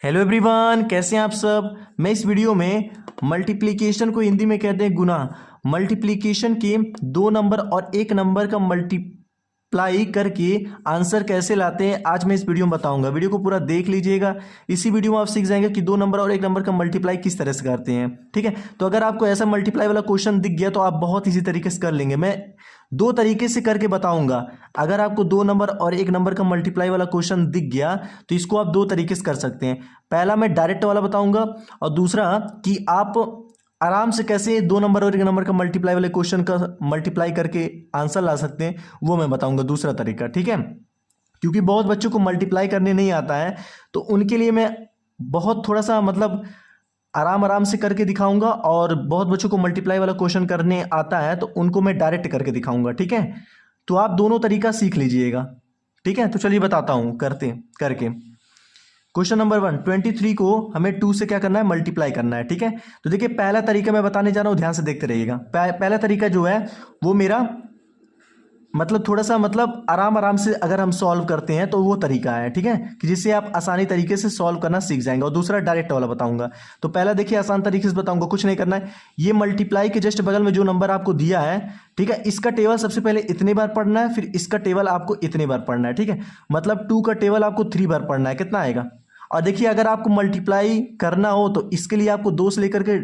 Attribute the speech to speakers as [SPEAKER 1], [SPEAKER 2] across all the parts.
[SPEAKER 1] Hello everyone, कैसे हैं आप सब। मैं इस वीडियो में मल्टीप्लिकेशन को हिंदी में कहते हैं गुना। मल्टीप्लिकेशन के दो नंबर और एक नंबर का मल्टीप्लाई करके आंसर कैसे लाते हैं आज मैं इस वीडियो में बताऊंगा। वीडियो को पूरा देख लीजिएगा। इसी वीडियो में आप सीख जाएंगे कि दो नंबर और एक नंबर का मल्टीप्लाई किस तरह से करते हैं। ठीक है, तो अगर आपको ऐसा मल्टीप्लाई वाला क्वेश्चन दिख गया तो आप बहुत इजी तरीके से कर लेंगे। मैं दो तरीके से करके बताऊंगा। अगर आपको दो नंबर और एक नंबर का मल्टीप्लाई वाला क्वेश्चन दिख गया तो इसको आप दो तरीके से कर सकते हैं। पहला मैं डायरेक्ट वाला बताऊंगा और दूसरा कि आप आराम से कैसे दो नंबर और एक नंबर का मल्टीप्लाई वाले क्वेश्चन का मल्टीप्लाई करके आंसर ला सकते हैं, वो मैं बताऊंगा दूसरा तरीका। ठीक है, क्योंकि बहुत बच्चों को मल्टीप्लाई करने नहीं आता है तो उनके लिए मैं बहुत थोड़ा सा मतलब आराम आराम से करके दिखाऊंगा, और बहुत बच्चों को मल्टीप्लाई वाला क्वेश्चन करने आता है तो उनको मैं डायरेक्ट करके दिखाऊंगा। ठीक है, तो आप दोनों तरीका सीख लीजिएगा। ठीक है, तो चलिए बताता हूं करते करके। क्वेश्चन नंबर 1, 23 को हमें 2 से क्या करना है, मल्टीप्लाई करना है। ठीक है, तो देखिए पहला तरीका मैं बताने जा रहा हूं, ध्यान से देखते रहिएगा। पहला तरीका जो है वो मेरा मतलब थोड़ा सा मतलब आराम आराम से अगर हम सॉल्व करते हैं तो वो तरीका है। ठीक है, कि जिससे आप आसानी तरीके से सॉल्व करना सीख जाएंगे। और दूसरा डायरेक्ट वाला बताऊंगा। तो पहला देखिए आसान तरीके से बताऊंगा, कुछ नहीं करना है। ये मल्टीप्लाई के जस्ट बगल में जो नंबर आपको दिया है, ठीक है, इसका टेबल सबसे पहले इतने बार पढ़ना है, फिर इसका टेबल आपको इतने बार पढ़ना है। ठीक है, मतलब 2 का टेबल आपको 3 बार पढ़ना है। कितना आएगा? और देखिए अगर आपको मल्टीप्लाई करना हो तो इसके लिए आपको 2 से लेकर के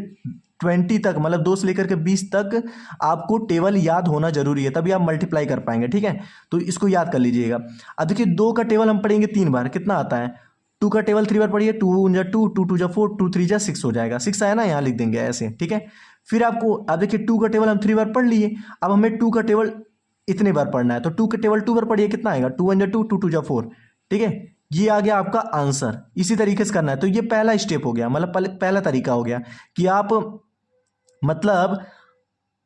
[SPEAKER 1] 20 तक, मतलब 2 से लेकर के 20 तक आपको टेबल याद होना जरूरी है, तभी आप मल्टीप्लाई कर पाएंगे। ठीक है, तो इसको याद कर लीजिएगा। अब देखिए 2 का टेबल हम पढ़ेंगे 3 बार, कितना आता है? 2 का टेबल 3 बार पढ़िए, 2 1 2, 2 2 4, 2 3 6 हो जाएगा। 6 आया ना, यहाँ लिख देंगे ऐसे। ठीक है, फिर आपको अब देखिए 2 का टेबल हम 3 बार पढ़ लिए, अब हमें 2 का टेबल इतने बार पढ़ना है, तो 2 का टेबल 2 बार पढ़िए, कितना आएगा? 2 1 2, 2 2 4। ठीक है, ये आ गया आपका आंसर। इसी तरीके से करना है। तो ये पहला स्टेप हो गया, मतलब पहला तरीका हो गया कि आप मतलब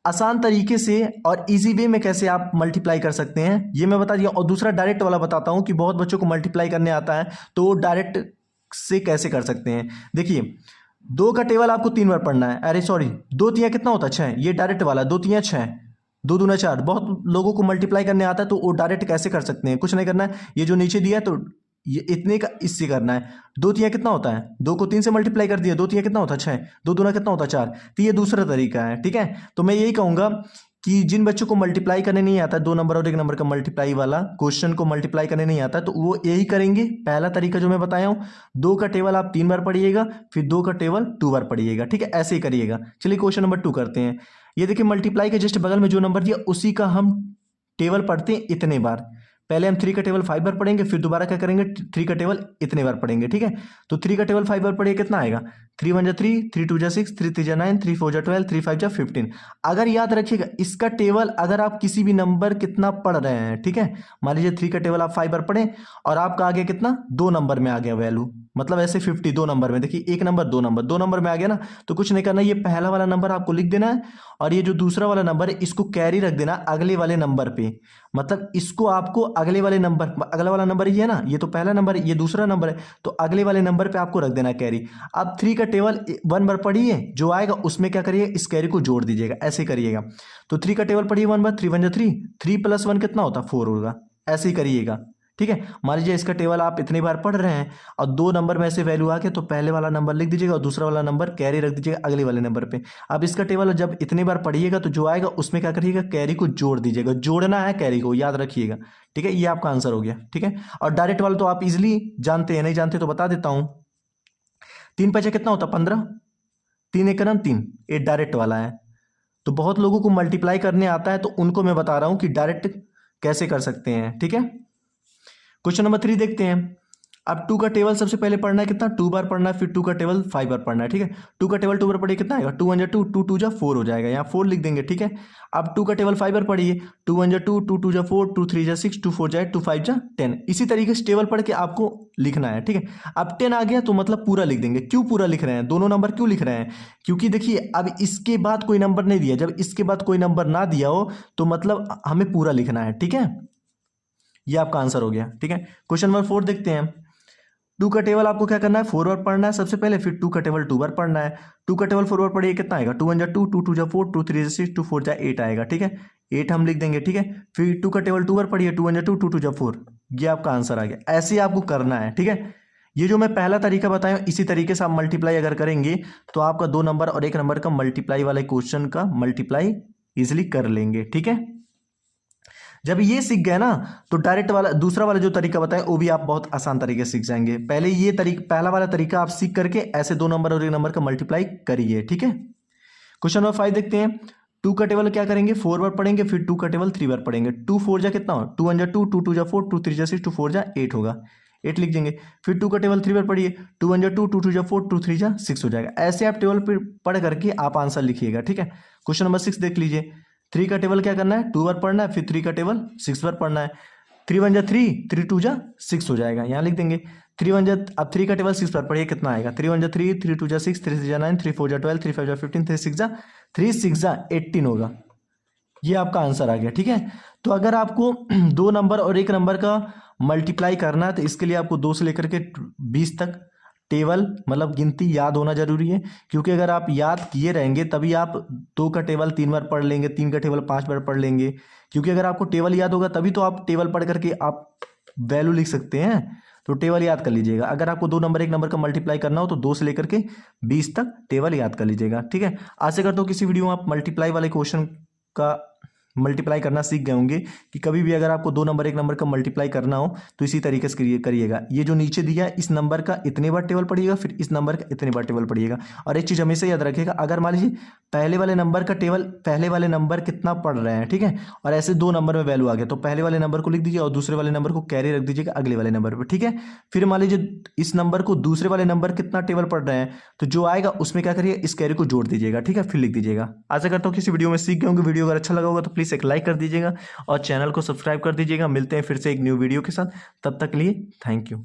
[SPEAKER 1] आसान तरीके से और इजी वे में कैसे आप मल्टीप्लाई कर सकते हैं, ये मैं बता दिया। और दूसरा डायरेक्ट वाला बताता हूं कि बहुत बच्चों को मल्टीप्लाई करने आता है तो वो डायरेक्ट से कैसे कर सकते हैं। देखिए 2 का टेबल आपको 3 बार पढ़ना है, अरे सॉरी, 2 तिया कितना होता है? 6। ये डायरेक्ट वाला 2 तिया 6, 2 दूना 4। बहुत लोगों को मल्टीप्लाई करने आता है तो वो डायरेक्ट कैसे कर सकते हैं, कुछ नहीं करना है। ये जो नीचे दिया है तो ये इतने का इससे करना है। 2 तिया कितना होता है? 2 को 3 से मल्टीप्लाई कर दिया, 2 तिया कितना होता है? 6। 2 दूना कितना होता है? 4। तो ये दूसरा तरीका है। ठीक है, तो मैं यही कहूंगा कि जिन बच्चों को मल्टीप्लाई करने नहीं आता, दो नंबर और एक नंबर का मल्टीप्लाई वाला क्वेश्चन को मल्टीप्लाई करने नहीं आता, तो वो यही करेंगे। पहला तरीका जो मैं बताया हूं, 2 का टेबल आप 3 बार पढ़िएगा, फिर 2 का टेबल 2 बार पढ़िएगा। ठीक है, ऐसे ही करिएगा। चलिए क्वेश्चन नंबर 2 करते हैं। ये देखिए मल्टीप्लाई के जस्ट बगल में जो नंबर दिया उसी का हम टेबल पढ़ते हैं इतने बार। पहले हम 3 का टेबल 5 बार पढ़ेंगे, फिर दोबारा क्या करेंगे, 3 का टेबल इतने बार पढ़ेंगे। ठीक है, तो 3 का टेबल 5 बार पढ़िए, कितना आएगा? 3 1 3, 3 2 6, 3 3 9, 3 4 12, 3 5 15। अगर याद रखिएगा इसका टेबल अगर आप किसी भी नंबर कितना पढ़ रहे हैं, ठीक है, मान लीजिए 3 का टेबल आप 5 बार पढ़े और आपका आ गया कितना, 2 नंबर में आ गया वैल्यू, मतलब ऐसे 50 2 नंबर में। देखिए एक नंबर 2 नंबर 2 नंबर में आ गया ना, तो कुछ नहीं करना, ये पहला वाला नंबर आपको लिख देना है और ये जो दूसरा वाला नंबर है इसको कैरी रख देना अगले वाले नंबर पे। मतलब इसको आपको अगले वाले नंबर, अगला वाला नंबर ये है ना, ये तो पहला नंबर है, ये दूसरा नंबर है, तो अगले वाले नंबर पे आपको रख देना कैरी। अब 3 का टेबल 1 बार पढ़िए, जो आएगा उसमें क्या करिए, इस कैरी को जोड़ दीजिएगा, ऐसे करिएगा। तो 3 का टेबल पढ़िए 1 बार, 3 1 3, 3 + 1 कितना होता? 4 होगा। ऐसे ही करिएगा। ठीक है, मान लीजिए इसका टेबल आप इतनी बार पढ़ रहे हैं और 2 नंबर में से वैल्यू आ गया, तो पहले वाला नंबर लिख दीजिएगा और दूसरा वाला नंबर कैरी रख दीजिएगा अगले वाले नंबर पे। अब इसका टेबल जब इतनी बार पढ़िएगा तो जो आएगा उसमें क्या करिएगा, कैरी को जोड़ दीजिएगा। जोड़ना है कैरी को, याद रखिएगा। ठीक है, ये आपका आंसर हो गया। ठीक है, और डायरेक्ट वाला तो आप इजिली जानते हैं, नहीं जानते तो बता देता हूं। 3 5 कितना होता? 15, 3 1 3, ये डायरेक्ट वाला है। तो बहुत लोगों को मल्टीप्लाई करने आता है तो उनको मैं बता रहा हूं कि डायरेक्ट कैसे कर सकते हैं। ठीक है, क्वेश्चन नंबर 3 देखते हैं। अब 2 का टेबल सबसे पहले पढ़ना है, कितना? 2 बार पढ़ना है, फिर 2 का टेबल 5 बार पढ़ना है। ठीक है, 2 का टेबल 2 बार पढ़िए, कितना आएगा? 2 1 2, 2 2 4 हो जाएगा, यहाँ 4 लिख देंगे। ठीक है, अब 2 का टेबल 5 बार पढ़िए, 2 1 2, 2 2 4, 2 3 6, 2 4 2 5 10। इसी तरीके से टेबल पढ़ के आपको लिखना है। ठीक है, अब 10 आ गया तो मतलब पूरा लिख देंगे। क्यों पूरा लिख रहे हैं, दोनों नंबर क्यों लिख रहे हैं? क्योंकि देखिए अब इसके बाद कोई नंबर नहीं दिया, जब इसके बाद कोई नंबर ना दिया हो तो मतलब हमें पूरा लिखना है। ठीक है, ये आपका आंसर हो गया। ठीक है, क्वेश्चन नंबर 4 देखते हैं। 2 का टेबल आपको क्या करना है, 4 बार पढ़ना है सबसे पहले, फिर 2 का टेबल 2 बार पढ़ना है। 2 का टेबल 4 बार पढ़िए, कितना आएगा? 2 1 2, 2 2 4, 2 3 6, 2 4 8 आएगा। ठीक है, 8 हम लिख देंगे। ठीक है, फिर 2 का टेबल 2 बार पढ़िए, 2 1 2, 2 2 4, ये आपका आंसर आ गया। ऐसे ही आपको करना है। ठीक है, ये जो मैं पहला तरीका बताया हूं, इसी तरीके से आप मल्टीप्लाई अगर करेंगे तो आपका 2 नंबर और 1 नंबर का मल्टीप्लाई वाले क्वेश्चन का मल्टीप्लाई इजिली कर लेंगे। ठीक है, जब ये सीख गए ना तो डायरेक्ट वाला दूसरा वाला जो तरीका बताया वो भी आप बहुत आसान तरीके से सीख जाएंगे। पहले ये तरीका, पहला वाला तरीका आप सीख करके ऐसे 2 नंबर और 1 नंबर का मल्टीप्लाई करिए। ठीक है, क्वेश्चन नंबर 5 देखते हैं। 2 का टेबल क्या करेंगे, 4 बार पढ़ेंगे, फिर 2 का टेबल 3 बार पढ़ेंगे। 2 4 जा कितना हो, 2 1 जा 2, 2 2 जा 4, 2 3 जा 6, 2 4 जा 8 होगा, 8 लिख देंगे। फिर 2 का टेबल 3 बार पढ़िए, 2 1 जा 2, 2 2 जा 4, 2 3 जा 6 हो जाएगा। ऐसे आप टेबल पर पढ़ करके आप आंसर लिखिएगा। ठीक है, क्वेश्चन नंबर 6 देख लीजिए। 3 का टेबल क्या करना है, 2 बार पढ़ना है, फिर 3 का टेबल 6 बार पढ़ना है। 3 1 जा 3, 3 2 जा 6 हो जाएगा, यहाँ लिख देंगे। 3 1 जा, अब 3 का टेबल 6 बार पढ़िए, कितना आएगा, 3 1 जा 3, 3 2 जा 6, 3 3 जा 9, 3 4 जा 12, 3 5 जा 15, 3 6 जा 18 होगा। ये आपका आंसर आ गया। ठीक है, तो अगर आपको 2 नंबर और 1 नंबर का मल्टीप्लाई करना है तो इसके लिए आपको 2 से लेकर के 20 तक टेबल मतलब गिनती याद होना जरूरी है, क्योंकि अगर आप याद किए रहेंगे तभी आप 2 का टेबल 3 बार पढ़ लेंगे, 3 का टेबल 5 बार पढ़ लेंगे। क्योंकि अगर आपको टेबल याद होगा तभी तो आप टेबल पढ़ करके आप वैल्यू लिख सकते हैं। तो टेबल याद कर लीजिएगा। अगर आपको 2 नंबर 1 नंबर का मल्टीप्लाई करना हो तो 2 से लेकर के 20 तक टेबल याद कर लीजिएगा। ठीक है, आशा करता हूँ किसी वीडियो में आप मल्टीप्लाई वाले क्वेश्चन का मल्टीप्लाई करना सीख गए होंगे कि कभी भी अगर आपको 2 नंबर 1 नंबर का मल्टीप्लाई करना हो तो इसी तरीके से करिएगा। ये जो नीचे दिया है इस नंबर का इतने बार टेबल पढ़िएगा, फिर इस नंबर का इतने बार टेबल पढ़िएगा। और एक चीज़ हमेशा याद रखिएगा, अगर मान लीजिए पहले वाले नंबर का टेबल, पहले वाले नंबर कितना पढ़ रहे हैं, ठीक है, और ऐसे 2 नंबर में वैल्यू आ गया तो पहले वाले नंबर को लिख दीजिए और दूसरे वाले नंबर को कैरी रख दीजिएगा अगले वाले नंबर पर। ठीक है, फिर मान लीजिए इस नंबर को दूसरे वाले नंबर कितना टेबल पढ़ रहे हैं तो जो आएगा उसमें क्या करिए, इस कैरी को जोड़ दीजिएगा। ठीक है, फिर लिख दीजिएगा। आशा करता हूँ किसी वीडियो में सीख गए होंगे। वीडियो अगर अच्छा लगा होगा तो प्लीज़ एक लाइक कर दीजिएगा और चैनल को सब्सक्राइब कर दीजिएगा। मिलते हैं फिर से एक न्यू वीडियो के साथ, तब तक के लिए थैंक यू।